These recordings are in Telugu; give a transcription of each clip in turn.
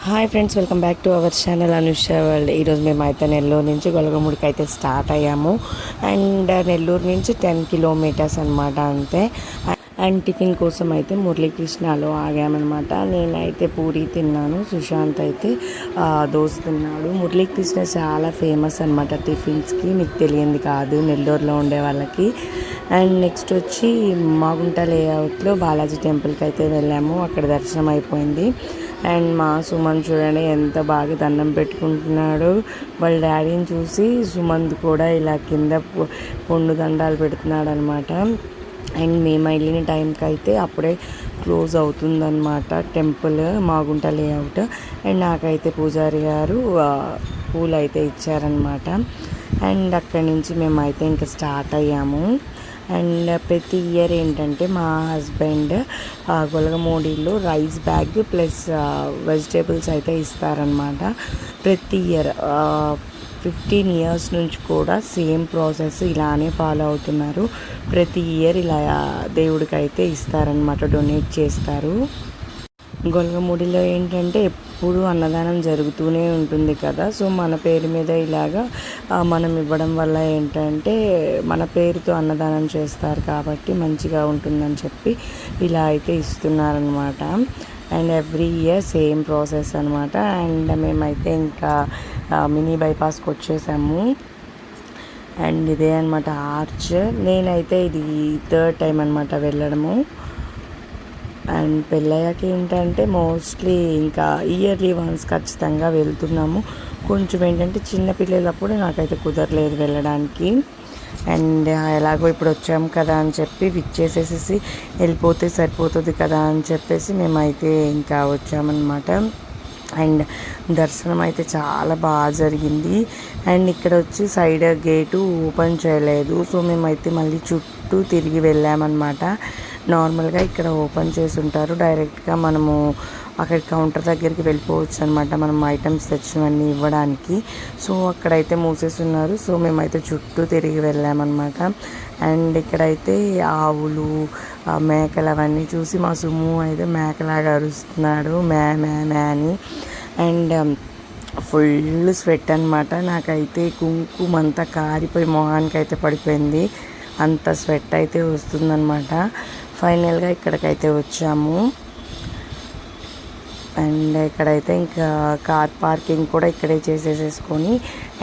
Hi friends, welcome back to our channel Anusha world. ఈరోజు మేమైతే నెల్లూరు నుంచి గొలగముడికి అయితే స్టార్ట్ అయ్యాము. అండ్ నెల్లూరు నుంచి 10 కిలోమీటర్స్ అనమాట అంతే. అండ్ టిఫిన్ కోసం అయితే మురళీకృష్ణలో ఆగామన్నమాట. నేనైతే పూరి తిన్నాను, సుశాంత్ అయితే దోశ తిన్నాడు. మురళీకృష్ణ చాలా ఫేమస్ అనమాట టిఫిన్స్కి, మీకు తెలియంది కాదు నెల్లూరులో ఉండే వాళ్ళకి. అండ్ నెక్స్ట్ వచ్చి మాగుంట లేఅవుట్లో బాలాజీ టెంపుల్కి అయితే వెళ్ళాము. అక్కడ దర్శనం అయిపోయింది. అండ్ మా సుమంత్ చూడండి ఎంత బాగా దండం పెట్టుకుంటున్నాడు. వాళ్ళ డాడీని చూసి సుమంత్ కూడా ఇలా కింద పొండు దండాలు పెడుతున్నాడు అనమాట. అండ్ మేము వెళ్ళిన టైంకి అయితే అప్పుడే క్లోజ్ అవుతుందన్నమాట టెంపుల్, మాగుంట లేఅవుట్. అండ్ నాకైతే పూజారి గారు పూలు అయితే ఇచ్చారనమాట. అండ్ అక్కడి నుంచి మేమైతే ఇంకా స్టార్ట్ అయ్యాము. అండ్ ప్రతి ఇయర్ ఏంటంటే మా హస్బెండ్ గొలగమూడిలో రైస్ బ్యాగ్ ప్లస్ వెజిటేబుల్స్ అయితే ఇస్తారనమాట. ప్రతి ఇయర్ 15 ఇయర్స్ నుంచి కూడా సేమ్ ప్రాసెస్ ఇలానే ఫాలో అవుతున్నారు. ప్రతి ఇయర్ ఇలా దేవుడికి అయితే ఇస్తారనమాట, డొనేట్ చేస్తారు. గొలగముడిలో ఏంటంటే ఎప్పుడు అన్నదానం జరుగుతూనే ఉంటుంది కదా. సో మన పేరు మీద ఇలాగా మనం ఇవ్వడం వల్ల ఏంటంటే మన పేరుతో అన్నదానం చేస్తారు కాబట్టి మంచిగా ఉంటుందని చెప్పి ఇలా అయితే ఇస్తున్నారనమాట. And every year same process అనమాట. అండ్ మేమైతే ఇంకా మినీ బైపాస్కి వచ్చేసాము. అండ్ ఇదే అనమాట ఆర్చ్. నేనైతే ఇది 3rd టైం అనమాట వెళ్ళడము. అండ్ పెళ్ళయ్యాక ఏంటంటే మోస్ట్లీ ఇంకా ఇయర్లీ వన్స్ ఖచ్చితంగా వెళ్తున్నాము. కొంచెం ఏంటంటే చిన్నపిల్లలప్పుడు నాకైతే కుదరలేదు వెళ్ళడానికి. అండ్ ఎలాగో ఇప్పుడు వచ్చాము కదా అని చెప్పి విచ్చేసేసి వెళ్ళిపోతే సరిపోతుంది కదా అని చెప్పేసి మేమైతే ఇంకా వచ్చామన్నమాట. అండ్ దర్శనం అయితే చాలా బాగా జరిగింది. అండ్ ఇక్కడ వచ్చి సైడ్ గేటు ఓపెన్ చేయలేదు. సో మేమైతే మళ్ళీ చుట్టూ తిరిగి వెళ్ళామన్నమాట. నార్మల్గా ఇక్కడ ఓపెన్ చేసి ఉంటారు, డైరెక్ట్గా మనము అక్కడ కౌంటర్ దగ్గరికి వెళ్ళిపోవచ్చు అనమాట, మనం ఐటమ్స్ తెచ్చినవన్నీ ఇవ్వడానికి. సో అక్కడైతే మూసేసి ఉన్నారు. సో మేమైతే చుట్టూ తిరిగి వెళ్ళామన్నమాట. అండ్ ఇక్కడైతే ఆవులు, మేకలు అవన్నీ చూసి మా సుమ్ము అయితే మేకలాగా అరుస్తున్నాడు, మ్యా మ్యా మ్యా అని. అండ్ ఫుల్ స్వెట్ అనమాట. నాకైతే కుంకుమంతా కారిపోయి మొహానికి అయితే పడిపోయింది, అంత స్వెట్ అయితే వస్తుందన్నమాట. ఫైనల్గా ఇక్కడికైతే వచ్చాము. అండ్ ఇక్కడైతే ఇంకా కార్ పార్కింగ్ కూడా ఇక్కడే చేసేసేసుకొని,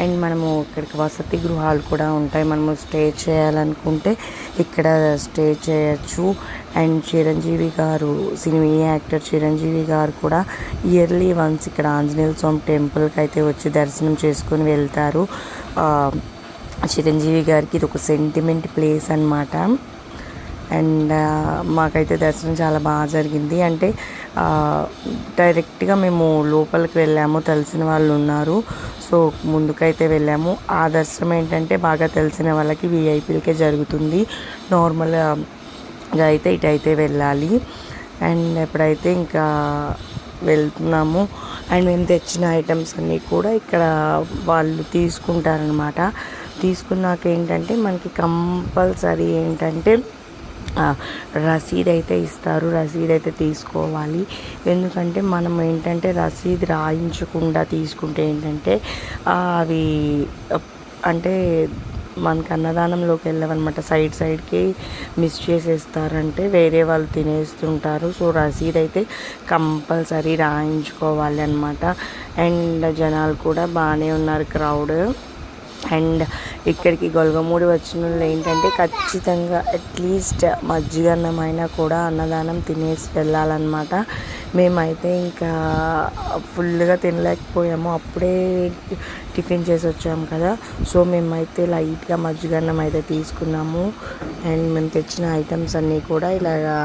అండ్ మనము ఇక్కడికి వసతి గృహాలు కూడా ఉంటాయి, మనము స్టే చేయాలనుకుంటే ఇక్కడ స్టే చేయొచ్చు. అండ్ చిరంజీవి గారు, సినీ యాక్టర్ చిరంజీవి గారు కూడా ఇయర్లీ వన్స్ ఇక్కడ ఆంజనేయ స్వామి టెంపుల్కి అయితే వచ్చి దర్శనం చేసుకొని వెళ్తారు. చిరంజీవి గారికి ఇది ఒక సెంటిమెంట్ ప్లేస్ అనమాట. అండ్ మాకైతే దర్శనం చాలా బాగా జరిగింది. అంటే డైరెక్ట్గా మేము లోపలికి వెళ్ళాము, తెలిసిన వాళ్ళు ఉన్నారు, సో ముందుకైతే వెళ్ళాము. ఆ దర్శనం ఏంటంటే బాగా తెలిసిన వాళ్ళకి విఐపీలకే జరుగుతుంది, నార్మల్గా అయితే ఇటైతే వెళ్ళాలి. అండ్ ఎప్పుడైతే ఇంకా వెళ్తున్నాము. అండ్ మేము తెచ్చిన ఐటమ్స్ అన్నీ కూడా ఇక్కడ వాళ్ళు తీసుకుంటారనమాట. తీసుకున్నాక ఏంటంటే మనకి కంపల్సరీ ఏంటంటే రసీద్ అయితే ఇస్తారు, రసీద్ అయితే తీసుకోవాలి. ఎందుకంటే మనం ఏంటంటే రసీద్ రాయించకుండా తీసుకుంటే ఏంటంటే అవి అంటే మనకు అన్నదానంలోకి వెళ్ళవన్నమాట, సైడ్కి మిస్ చేసేస్తారంటే వేరే వాళ్ళు తినేస్తుంటారు. సో రసీద్ అయితే కంపల్సరీ రాయించుకోవాలి అన్నమాట. అండ్ జనాలు కూడా బాగానే ఉన్నారు, క్రౌడ్. అండ్ ఇక్కడికి గొలగమూడి వచ్చిన వాళ్ళు ఏంటంటే ఖచ్చితంగా అట్లీస్ట్ మజ్జిగన్నమైనా కూడా అన్నదానం తినేసి వెళ్ళాలన్నమాట. మేమైతే ఇంకా ఫుల్గా తినలేకపోయాము, అప్పుడే టిఫిన్ చేసి వచ్చాము కదా. సో మేమైతే లైట్గా మజ్జిగన్నం అయితే తీసుకున్నాము. అండ్ మేము తెచ్చిన ఐటమ్స్ అన్నీ కూడా ఇలాగా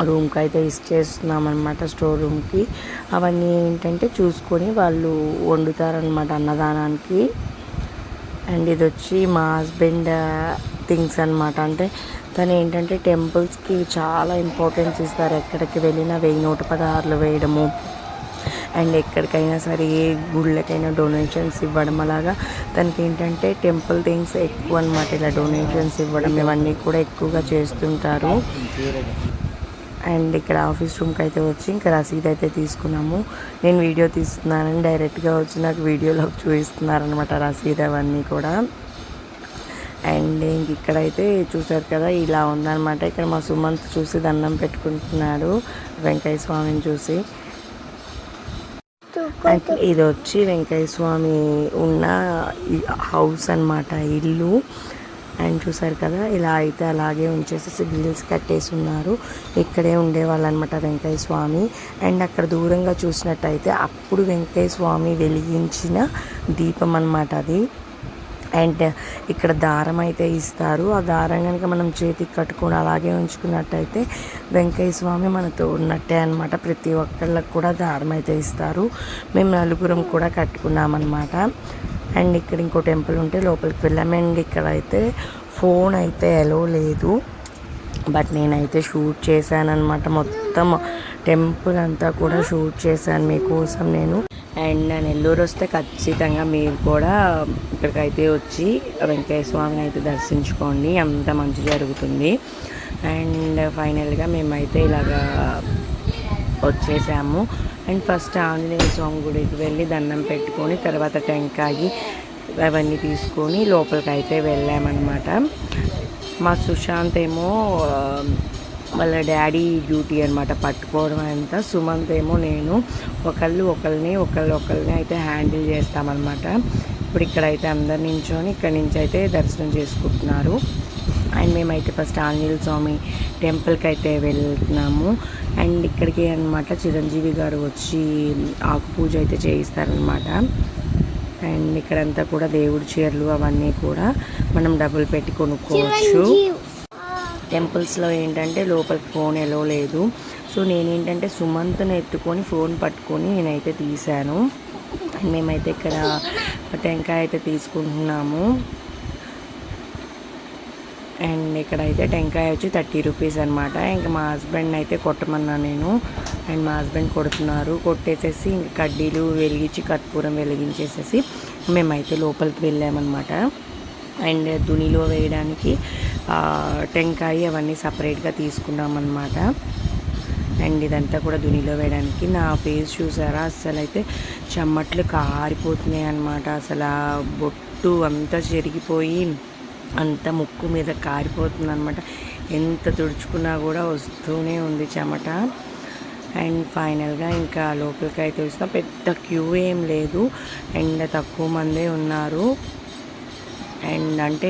రూమ్కి అయితే ఇచ్చేస్తున్నాం అనమాట, స్టోర్ రూమ్కి. అవన్నీ ఏంటంటే చూసుకొని వాళ్ళు వండుతారనమాట అన్నదానానికి. అండ్ ఇది వచ్చి మా హస్బెండ్ థింగ్స్ అనమాట. అంటే తను ఏంటంటే టెంపుల్స్కి చాలా ఇంపార్టెన్స్ ఇస్తారు, ఎక్కడికి వెళ్ళినా 1000 వేయడము, అండ్ ఎక్కడికైనా సరే ఏ గుళ్ళకైనా డొనేషన్స్ ఇవ్వడం, అలాగా తనకి ఏంటంటే టెంపుల్ థింగ్స్ ఎక్కువ అనమాట. ఇలా డొనేషన్స్ ఇవ్వడం ఇవన్నీ కూడా ఎక్కువగా చేస్తుంటారు. అండ్ ఇక్కడ ఆఫీస్ రూమ్కి అయితే వచ్చి ఇంకా రసీదు అయితే తీసుకున్నాము. నేను వీడియో తీస్తున్నానని డైరెక్ట్గా వచ్చి నాకు వీడియోలోకి చూపిస్తున్నారనమాట రసీదు అవన్నీ కూడా. అండ్ ఇంక ఇక్కడైతే చూసారు కదా ఇలా ఉందన్నమాట. ఇక్కడ మా సుమంత్ చూసి దండం పెట్టుకుంటున్నాడు వెంకయ్య స్వామిని చూసి. అండ్ ఇది వచ్చి వెంకయ్య స్వామి ఉన్న హౌస్ అన్నమాట, ఇల్లు. అండ్ చూసారు కదా ఇలా అయితే అలాగే ఉంచేసేసి గ్రిల్స్ కట్టేసి ఉన్నారు. ఇక్కడే ఉండేవాళ్ళు అనమాట వెంకయ్య స్వామి. అండ్ అక్కడ దూరంగా చూసినట్టయితే అప్పుడు వెంకయ్య స్వామి వెలిగించిన దీపం అన్నమాట అది. అండ్ ఇక్కడ దారం అయితే ఇస్తారు. ఆ దారం కనుక మనం చేతికి కట్టుకొని అలాగే ఉంచుకున్నట్టయితే వెంకయ్య స్వామి మనతో ఉన్నట్టే అనమాట. ప్రతి ఒక్కళ్ళకి కూడా దారం అయితే ఇస్తారు. మేము నలుగురం కూడా కట్టుకున్నామన్నమాట. అండ్ ఇక్కడ ఇంకో టెంపుల్ ఉంటే లోపలికి వెళ్ళాము. అండ్ ఇక్కడైతే ఫోన్ అయితే ఎలో లేదు, బట్ నేనైతే షూట్ చేశాను అనమాట. మొత్తం టెంపుల్ అంతా కూడా షూట్ చేశాను మీకోసం నేను. అండ్ నేను నెల్లూరు వస్తే ఖచ్చితంగా మీరు కూడా ఇక్కడికైతే వచ్చి వెంకయ్య స్వామిని అయితే దర్శించుకోండి, అంత మంచి జరుగుతుంది. అండ్ ఫైనల్గా మేమైతే ఇలాగా వచ్చేసాము. అండ్ ఫస్ట్ ఆంజనేయ స్వామి గుడికి వెళ్ళి దండం పెట్టుకొని తర్వాత టెంకాయి అవన్నీ తీసుకొని లోపలికి అయితే వెళ్ళామన్నమాట. మా సుశాంత్ ఏమో వాళ్ళ డాడీ డ్యూటీ అనమాట పట్టుకోవడం అంతా. సుమంత్ ఏమో నేను ఒకళ్ళని అయితే హ్యాండిల్ చేస్తామన్నమాట. ఇప్పుడు ఇక్కడైతే అందరు నించొని ఇక్కడి నుంచి అయితే దర్శనం చేసుకుంటున్నారు. అండ్ మేమైతే ఫస్ట్ ఆంజనేయ స్వామి టెంపుల్కి అయితే వెళ్తున్నాము. అండ్ ఇక్కడికి అనమాట చిరంజీవి గారు వచ్చి ఆకు పూజ అయితే చేయిస్తారనమాట. అండ్ ఇక్కడంతా కూడా దేవుడి చీరలు అవన్నీ కూడా మనం డబ్బులు పెట్టి కొనుక్కోవచ్చు. టెంపుల్స్లో ఏంటంటే లోపలికి ఫోన్ ఎలో లేదు. సో నేనేంటంటే సుమంత్ని ఎత్తుకొని ఫోన్ పట్టుకొని నేనైతే తీశాను. అండ్ మేమైతే ఇక్కడ టెంకాయ అయితే తీసుకుంటున్నాము. అండ్ ఇక్కడైతే టెంకాయ వచ్చి 30 రూపీస్ అనమాట. ఇంకా మా హస్బెండ్ అయితే కొట్టమన్నా నేను. అండ్ మా హస్బెండ్ కొడుతున్నారు. కొట్టేసేసి ఇంక కడ్డీలు వెలిగించి కర్పూరం వెలిగించేసేసి మేమైతే లోపలికి వెళ్ళామన్నమాట. అండ్ దునిలో వేయడానికి టెంకాయ అవన్నీ సపరేట్గా తీసుకున్నామన్నమాట. అండ్ ఇదంతా కూడా దునిలో వేయడానికి. నా ఫేస్ చూసారా, అసలు అయితే చెమ్మట్లు కారిపోతున్నాయి అన్నమాట. అసలు ఆ బొట్టు అంతా చెరిగిపోయి అంత ముక్కు మీద కారిపోతుంది అనమాట. ఎంత తుడుచుకున్నా కూడా వస్తూనే ఉంది చెమట. అండ్ ఫైనల్గా ఇంకా లోపలికి అయితే వస్తాం. పెద్ద క్యూ ఏం లేదు అండ్ తక్కువ మందే ఉన్నారు. అండ్ అంటే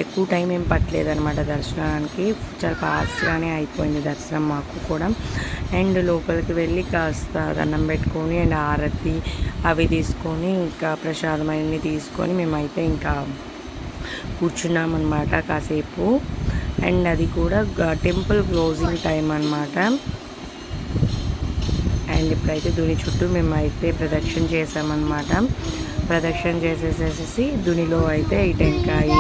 ఎక్కువ టైం ఏం పట్టలేదన్నమాట దర్శనానికి. చాలా ఫాస్ట్గానే అయిపోయింది దర్శనం మాకు కూడా. అండ్ లోపలికి వెళ్ళి కాస్త దండం పెట్టుకొని అండ్ ఆరతి అవి తీసుకొని ఇంకా ప్రసాదం అన్నీ తీసుకొని మేమైతే ఇంకా కూర్చున్నామన్నమాట కాసేపు. అండ్ అది కూడా టెంపుల్ క్లోజింగ్ టైం అన్నమాట. అండ్ ఇప్పుడైతే దుని చుట్టూ మేమైతే ప్రదక్షిణ చేసామన్నమాట. ప్రదక్షిణ చేసేసేసి దునిలో అయితే ఈ టెంకాయ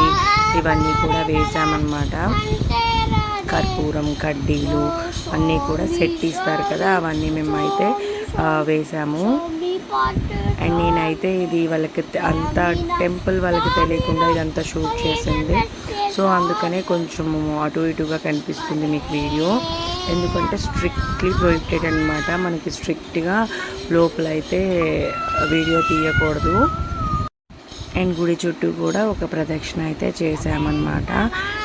ఇవన్నీ కూడా వేసామన్నమాట. కర్పూరం కడ్డీలు అన్నీ కూడా సెట్ ఇస్తారు కదా, అవన్నీ మేమైతే వేసాము. అండ్ నేనైతే ఇది వాళ్ళకి అంత టెంపుల్ వాళ్ళకి తెలియకుండా ఇదంతా షూట్ చేసింది. సో అందుకనే కొంచెం అటు ఇటుగా కనిపిస్తుంది మీకు వీడియో. ఎందుకంటే స్ట్రిక్ట్లీ ప్రొహిబిటెడ్ అనమాట. మనకి స్ట్రిక్ట్గా లోపలైతే వీడియో తీయకూడదు. అండ్ గుడి చుట్టూ కూడా ఒక ప్రదక్షిణ అయితే చేసామన్నమాట.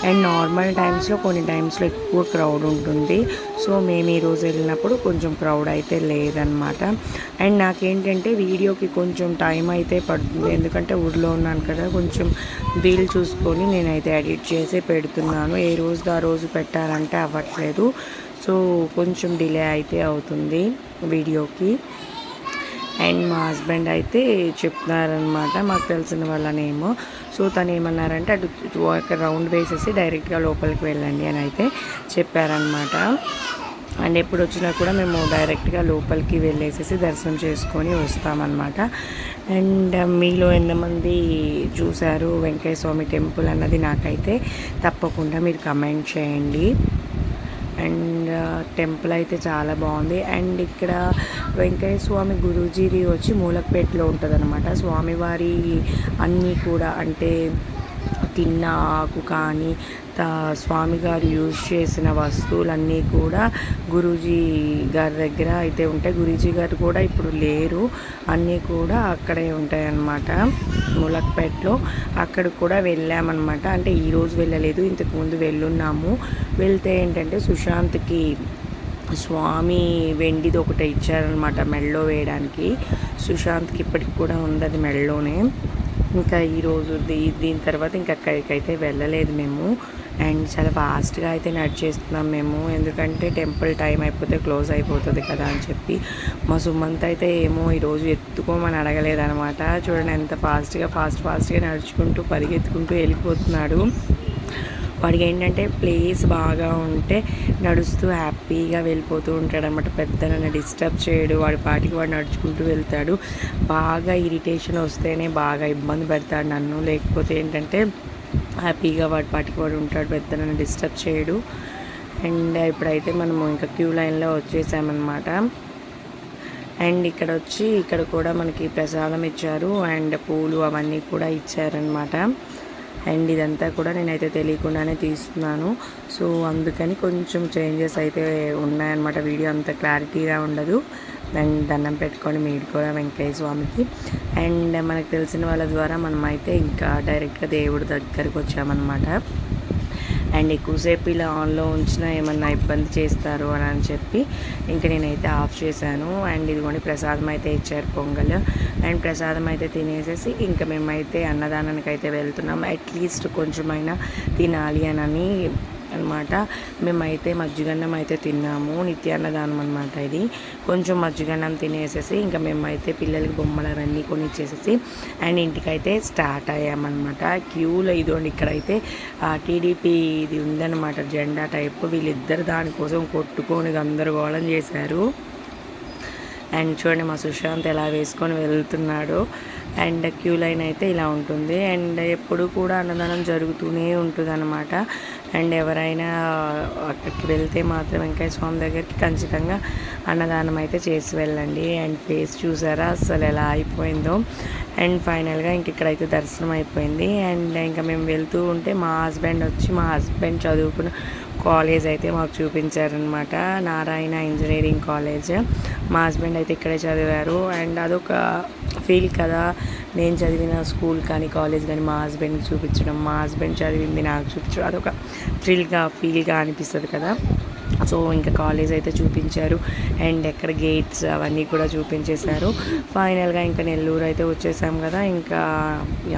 అండ్ నార్మల్ టైమ్స్లో కొన్ని టైమ్స్లో ఎక్కువ క్రౌడ్ ఉంటుంది. సో మేము ఈరోజు వెళ్ళినప్పుడు కొంచెం క్రౌడ్ అయితే లేదనమాట. అండ్ నాకేంటంటే వీడియోకి కొంచెం టైం అయితే పడుతుంది, ఎందుకంటే ఊళ్ళో ఉన్నాను కదా, కొంచెం వీలు చూసుకొని నేనైతే ఎడిట్ చేసి పెడుతున్నాను. ఏ రోజు ఆ రోజు పెట్టాలంటే అవ్వట్లేదు. సో కొంచెం డిలే అయితే అవుతుంది వీడియోకి. అండ్ మా హస్బెండ్ అయితే చెప్తున్నారనమాట, మాకు తెలిసిన వాళ్ళనేమో. సో తను ఏమన్నారంటే అటు ఒక రౌండ్ వేసేసి డైరెక్ట్గా లోపలికి వెళ్ళండి అని అయితే చెప్పారనమాట. అండ్ ఎప్పుడు వచ్చినా కూడా మేము డైరెక్ట్గా లోపలికి వెళ్ళేసేసి దర్శనం చేసుకొని వస్తామన్నమాట. అండ్ మీలో ఎంతమంది చూశారు వెంకయ్య స్వామి టెంపుల్ అన్నది నాకైతే తప్పకుండా మీరు కమెంట్ చేయండి. అండ్ టెంపుల్ అయితే చాలా బాగుంది. అండ్ ఇక్కడ వెంకయ్య స్వామి గురూజీది వచ్చి మూలక్పేటలో ఉంటుంది అనమాట. స్వామివారి అన్నీ కూడా అంటే తిన్న ఆకు కానీ స్వామిగారు యూజ్ చేసిన వస్తువులన్నీ కూడా గురూజీ గారి దగ్గర అయితే ఉంటాయి. గురూజీ గారు కూడా ఇప్పుడు లేరు, అన్నీ కూడా అక్కడే ఉంటాయి అన్నమాట ములక్పేటలో. అక్కడికి కూడా వెళ్ళామన్నమాట. అంటే ఈరోజు వెళ్ళలేదు, ఇంతకుముందు వెళ్ళున్నాము. వెళ్తే ఏంటంటే సుశాంత్కి స్వామి వెండిది ఒకటి ఇచ్చారనమాట మెడలో వేయడానికి. సుశాంత్కి ఇప్పటికి కూడా ఉంది అది మెడలోనే. ఇంకా ఈరోజు దీని తర్వాత ఇంకా అక్కడికైతే వెళ్ళలేదు మేము. అండ్ చాలా ఫాస్ట్గా అయితే నడిచేస్తున్నాం మేము, ఎందుకంటే టెంపుల్ టైం అయిపోతే క్లోజ్ అయిపోతుంది కదా అని చెప్పి. మా సుమంత్ అయితే ఏమో ఈరోజు ఎత్తుకోమని అడగలేదనమాట. చూడండి ఎంత ఫాస్ట్గా నడుచుకుంటూ పరిగెత్తుకుంటూ వెళ్ళిపోతున్నాడు. వాడికి ఏంటంటే ప్లేస్ బాగా ఉంటే నడుస్తూ హ్యాపీగా వెళ్ళిపోతూ ఉంటాడు అనమాట. పెద్ద నన్ను డిస్టర్బ్ చేయడు, వాడి పాటికి వాడు నడుచుకుంటూ వెళ్తాడు. బాగా ఇరిటేషన్ వస్తేనే బాగా ఇబ్బంది పెడతాడు నన్ను, లేకపోతే ఏంటంటే హ్యాపీగా వాడి పాటికి వాడు ఉంటాడు, పెద్ద నన్ను డిస్టర్బ్ చేయడు. అండ్ ఇప్పుడైతే మనము ఇంకా క్యూ లైన్లో వచ్చేసామన్నమాట. అండ్ ఇక్కడ కూడా మనకి ప్రసాదం ఇచ్చారు అండ్ పూలు అవన్నీ కూడా ఇచ్చారనమాట. అండ్ ఇదంతా కూడా నేనైతే తెలియకుండానే తీస్తున్నాను, సో అందుకని కొంచెం చేంజెస్ అయితే ఉన్నాయన్నమాట. వీడియో అంత క్లారిటీగా ఉండదు. అండ్ దండం పెట్టుకొని మీరు కూడా వెంకయ్య స్వామికి. అండ్ మనకు తెలిసిన వాళ్ళ ద్వారా మనం అయితే ఇంకా డైరెక్ట్గా దేవుడి దగ్గరికి వచ్చామన్నమాట. అండ్ ఎక్కువసేపు ఇలా ఆన్లో ఉంచినా ఏమన్నా ఇబ్బంది చేస్తారు అని చెప్పి ఇంకా నేనైతే ఆఫ్ చేశాను. అండ్ ఇదిగోండి ప్రసాదం అయితే ఇచ్చారు, పొంగల్. అండ్ ప్రసాదం అయితే తినేసేసి ఇంకా మేమైతే అన్నదానానికి అయితే వెళ్తున్నాం. అట్లీస్ట్ కొంచెమైనా తినాలి అని అనమాట. మేమైతే మజ్జిగన్నం అయితే తిన్నాము, నిత్యాన్నదానం అనమాట ఇది. కొంచెం మజ్జిగన్నం తినేసేసి ఇంకా మేమైతే పిల్లలకి బొమ్మలు అవన్నీ కొనిచ్చేసేసి అండ్ ఇంటికైతే స్టార్ట్ అయ్యామన్నమాట. క్యూలో ఇదిగోండి ఇక్కడైతే టీడీపీ ఇది ఉందన్నమాట, జెండా టైప్. వీళ్ళిద్దరు దానికోసం కొట్టుకొని గందరగోళం చేశారు. అండ్ చూడండి మా సుశాంత్ ఎలా వేసుకొని వెళ్తున్నాడు. అండ్ క్యూ లైన్ అయితే ఇలా ఉంటుంది. అండ్ ఎప్పుడు కూడా అన్నదానం జరుగుతూనే ఉంటుంది అనమాట. అండ్ ఎవరైనా అక్కడికి వెళ్తే మాత్రం వెంకయ్య స్వామి దగ్గరికి ఖచ్చితంగా అన్నదానం అయితే చేసి వెళ్ళండి. అండ్ ఫేస్ చూసారా అసలు ఎలా అయిపోయిందో. అండ్ ఫైనల్గా ఇక్కడైతే దర్శనం అయిపోయింది. అండ్ ఇంకా మేము వెళ్తూ ఉంటే మా హస్బెండ్ చదువుకున్న కాలేజ్ అయితే మాకు చూపించారనమాట, నారాయణ ఇంజనీరింగ్ కాలేజ్. మా హస్బెండ్ అయితే ఇక్కడే చదివారు. అండ్ అదొక ఫీల్ కదా, నేను చదివిన స్కూల్ కానీ కాలేజ్ కానీ మా హస్బెండ్కి చూపించడం, మా హస్బెండ్ చదివింది నాకు చూపించడం, అదొక ఫీల్గా అనిపిస్తుంది కదా. సో ఇంకా కాలేజ్ అయితే చూపించారు. అండ్ ఎక్కడ గేట్స్ అవన్నీ కూడా చూపించేశారు. ఫైనల్గా ఇంకా నెల్లూరు అయితే వచ్చేసాం కదా. ఇంకా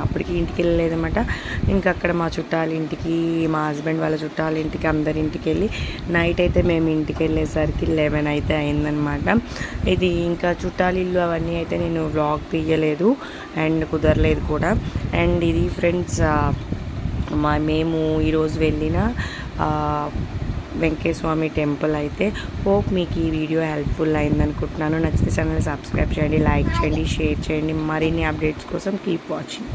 అప్పటికి ఇంటికి వెళ్ళలేదన్నమాట. ఇంకా అక్కడ మా చుట్టాల ఇంటికి, మా హస్బెండ్ వాళ్ళ చుట్టాల ఇంటికి, అందరి ఇంటికి వెళ్ళి నైట్ అయితే మేము ఇంటికి వెళ్ళేసరికి 11 అయితే అయిందనమాట. ఇది ఇంకా చుట్టాల ఇల్లు అవన్నీ అయితే నేను వ్లాగ్ తీయలేదు అండ్ కుదరలేదు కూడా. అండ్ ఇది ఫ్రెండ్స్ మేము ఈరోజు వెళ్ళిన వెంకయ్య స్వామి టెంపుల్ అయితే. హోప్ మీకు ఈ వీడియో హెల్ప్ఫుల్ అయిందనుకుంటున్నాను. నచ్చితే ఛానల్ సబ్స్క్రైబ్ చేయండి, లైక్ చేయండి, షేర్ చేయండి. మరిన్ని అప్డేట్స్ కోసం కీప్ వాచింగ్.